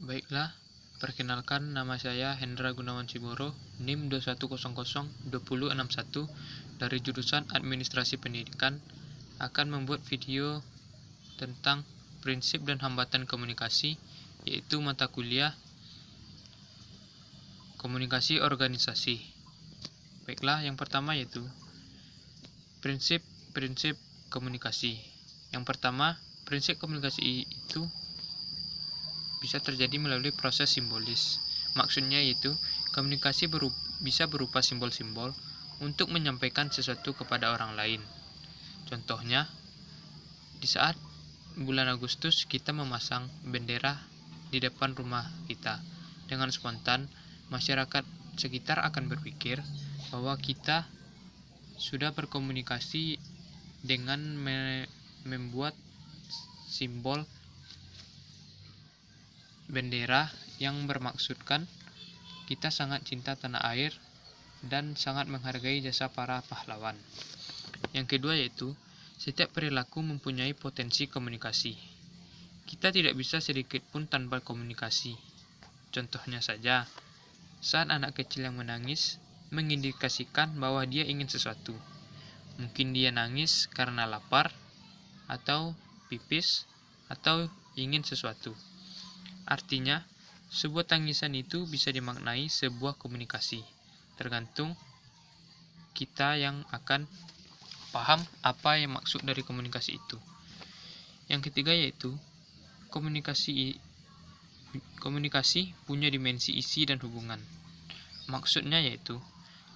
Baiklah, perkenalkan nama saya Hendra Gunawan Siboro, NIM 21002061 dari jurusan Administrasi Pendidikan, akan membuat video tentang prinsip dan hambatan komunikasi, yaitu mata kuliah Komunikasi Organisasi. Baiklah, yang pertama yaitu prinsip-prinsip komunikasi. Yang pertama, prinsip komunikasi itu bisa terjadi melalui proses simbolis. Maksudnya yaitu komunikasi bisa berupa simbol-simbol untuk menyampaikan sesuatu kepada orang lain. Contohnya, di saat bulan Agustus kita memasang bendera di depan rumah kita. Dengan spontan, masyarakat sekitar akan berpikir bahwa kita sudah berkomunikasi dengan membuat simbol bendera yang bermaksudkan kita sangat cinta tanah air dan sangat menghargai jasa para pahlawan. Yang kedua yaitu setiap perilaku mempunyai potensi komunikasi. Kita tidak bisa sedikit pun tanpa komunikasi. Contohnya saja, saat anak kecil yang menangis mengindikasikan bahwa dia ingin sesuatu. Mungkin dia nangis karena lapar, atau pipis, atau ingin sesuatu. Artinya, sebuah tangisan itu bisa dimaknai sebuah komunikasi, tergantung kita yang akan paham apa yang maksud dari komunikasi itu. Yang ketiga yaitu komunikasi punya dimensi isi dan hubungan. Maksudnya yaitu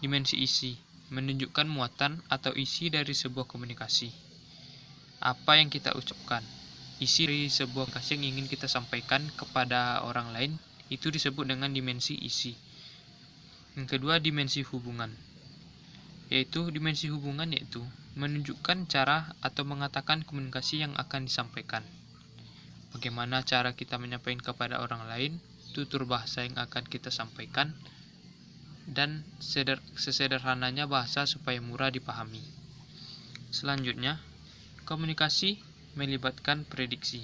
dimensi isi menunjukkan muatan atau isi dari sebuah komunikasi. Apa yang kita ucapkan, isi dari sebuah komunikasi yang ingin kita sampaikan kepada orang lain itu disebut dengan dimensi isi. Yang kedua, dimensi hubungan. Dimensi hubungan yaitu menunjukkan cara atau mengatakan komunikasi yang akan disampaikan. Bagaimana cara kita menyampaikan kepada orang lain, tutur bahasa yang akan kita sampaikan, dan sesederhananya bahasa supaya murah dipahami. Selanjutnya, komunikasi melibatkan prediksi.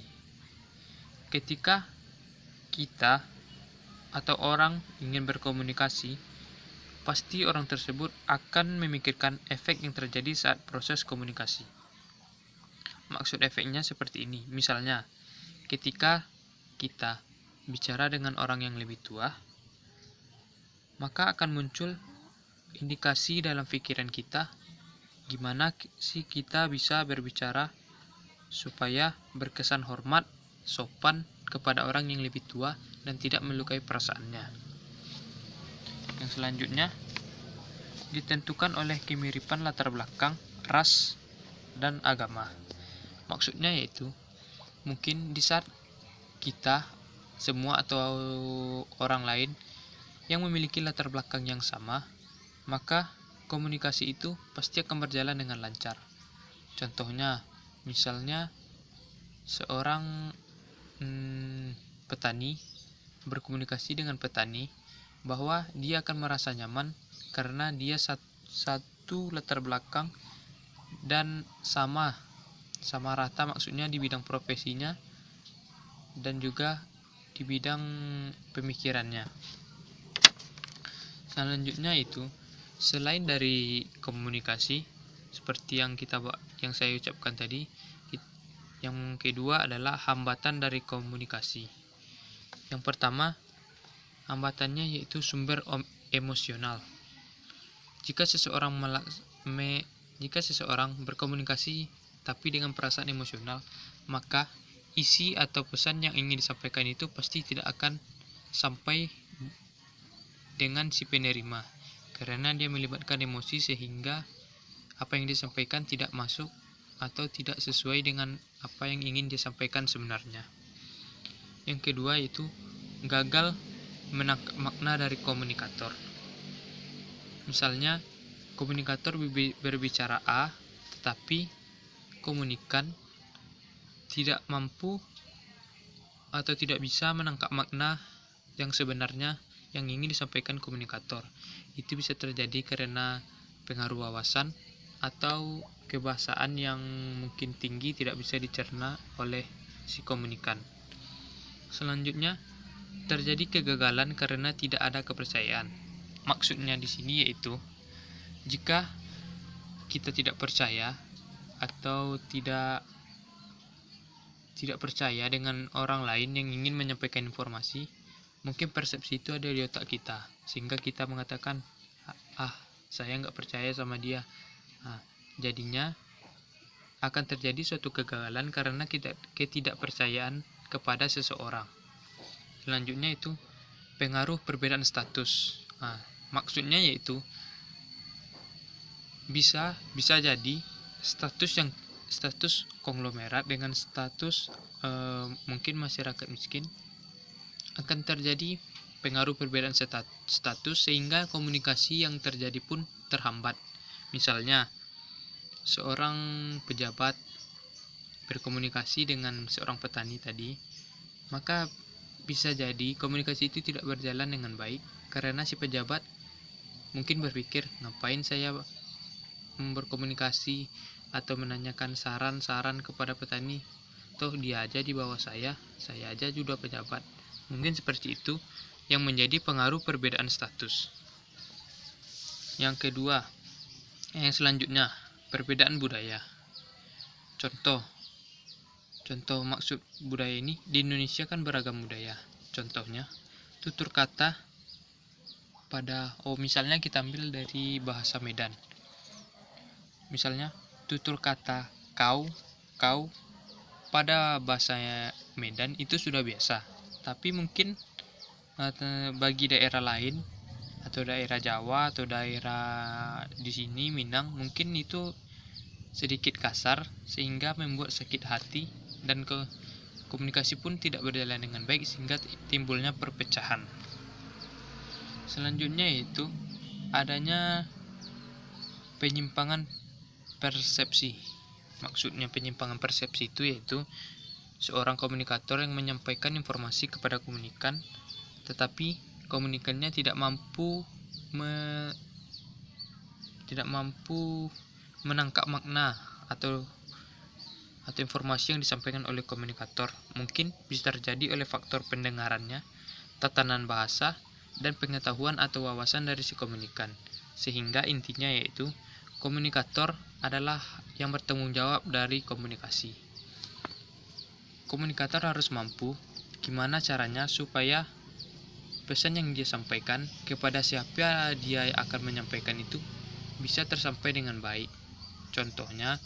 Ketika kita atau orang ingin berkomunikasi, pasti orang tersebut akan memikirkan efek yang terjadi saat proses komunikasi. Maksud efeknya seperti ini. Misalnya, ketika kita bicara dengan orang yang lebih tua, maka akan muncul indikasi dalam pikiran kita gimana sih kita bisa berbicara supaya berkesan hormat, sopan kepada orang yang lebih tua dan tidak melukai perasaannya. Yang selanjutnya ditentukan oleh kemiripan latar belakang, ras, dan agama. Maksudnya yaitu mungkin di saat kita semua atau orang lain yang memiliki latar belakang yang sama, maka komunikasi itu pasti akan berjalan dengan lancar. Contohnya, misalnya seorang petani berkomunikasi dengan petani bahwa dia akan merasa nyaman karena dia satu latar belakang dan sama rata, maksudnya di bidang profesinya dan juga di bidang pemikirannya. Selanjutnya itu, selain dari komunikasi seperti yang saya ucapkan tadi, yang kedua adalah hambatan dari komunikasi. Yang pertama, hambatannya yaitu sumber emosional. Jika seseorang berkomunikasi tapi dengan perasaan emosional, maka isi atau pesan yang ingin disampaikan itu pasti tidak akan sampai dengan si penerima, karena dia melibatkan emosi sehingga apa yang disampaikan tidak masuk atau tidak sesuai dengan apa yang ingin disampaikan sebenarnya. Yang kedua yaitu gagal menangkap makna dari komunikator. Misalnya, komunikator berbicara A, tetapi komunikan tidak mampu atau tidak bisa menangkap makna yang sebenarnya yang ingin disampaikan komunikator. Itu bisa terjadi karena pengaruh wawasan atau kebahasaan yang mungkin tinggi tidak bisa dicerna oleh si komunikan. Selanjutnya, terjadi kegagalan karena tidak ada kepercayaan. Maksudnya di sini yaitu jika kita tidak percaya atau tidak percaya dengan orang lain yang ingin menyampaikan informasi, mungkin persepsi itu ada di otak kita, sehingga kita mengatakan, saya nggak percaya sama dia. Jadinya akan terjadi suatu kegagalan karena ketidakpercayaan kepada seseorang. Selanjutnya itu pengaruh perbedaan status. Maksudnya yaitu bisa jadi status konglomerat dengan status mungkin masyarakat miskin, akan terjadi pengaruh perbedaan status sehingga komunikasi yang terjadi pun terhambat. Misalnya seorang pejabat berkomunikasi dengan seorang petani tadi, maka bisa jadi komunikasi itu tidak berjalan dengan baik karena si pejabat mungkin berpikir, ngapain saya berkomunikasi atau menanyakan saran-saran kepada petani, toh dia aja di bawah saya aja juga pejabat. Mungkin seperti itu yang menjadi pengaruh perbedaan status. Yang kedua, yang selanjutnya, perbedaan budaya. Contoh maksud budaya ini, di Indonesia kan beragam budaya. Contohnya, tutur kata misalnya kita ambil dari bahasa Medan. Misalnya, tutur kata kau pada bahasa Medan itu sudah biasa. Tapi mungkin bagi daerah lain atau daerah Jawa atau daerah di sini Minang, mungkin itu sedikit kasar sehingga membuat sakit hati dan komunikasi pun tidak berjalan dengan baik sehingga timbulnya perpecahan. Selanjutnya yaitu adanya penyimpangan persepsi. Maksudnya penyimpangan persepsi itu yaitu seorang komunikator yang menyampaikan informasi kepada komunikan, tetapi komunikannya tidak mampu menangkap makna atau informasi yang disampaikan oleh komunikator. Mungkin bisa terjadi oleh faktor pendengarannya, tatanan bahasa, dan pengetahuan atau wawasan dari si komunikan. Sehingga intinya yaitu komunikator adalah yang bertanggung jawab dari komunikasi. Komunikator harus mampu gimana caranya supaya pesan yang dia sampaikan kepada siapa dia akan menyampaikan itu bisa tersampai dengan baik. Contohnya,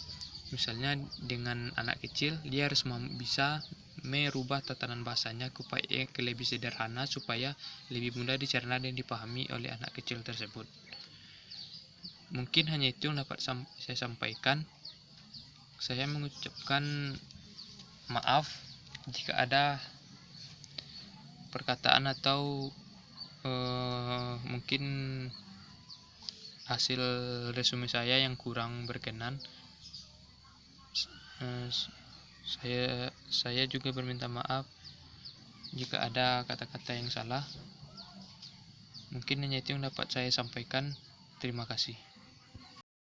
misalnya dengan anak kecil, dia harus bisa merubah tatanan bahasanya ke lebih sederhana supaya lebih mudah dicerna dan dipahami oleh anak kecil tersebut. Mungkin hanya itu yang dapat saya sampaikan. Saya mengucapkan maaf jika ada perkataan atau mungkin hasil resume saya yang kurang berkenan. Saya juga berminta maaf jika ada kata-kata yang salah. Mungkin hanya itu yang dapat saya sampaikan. Terima kasih.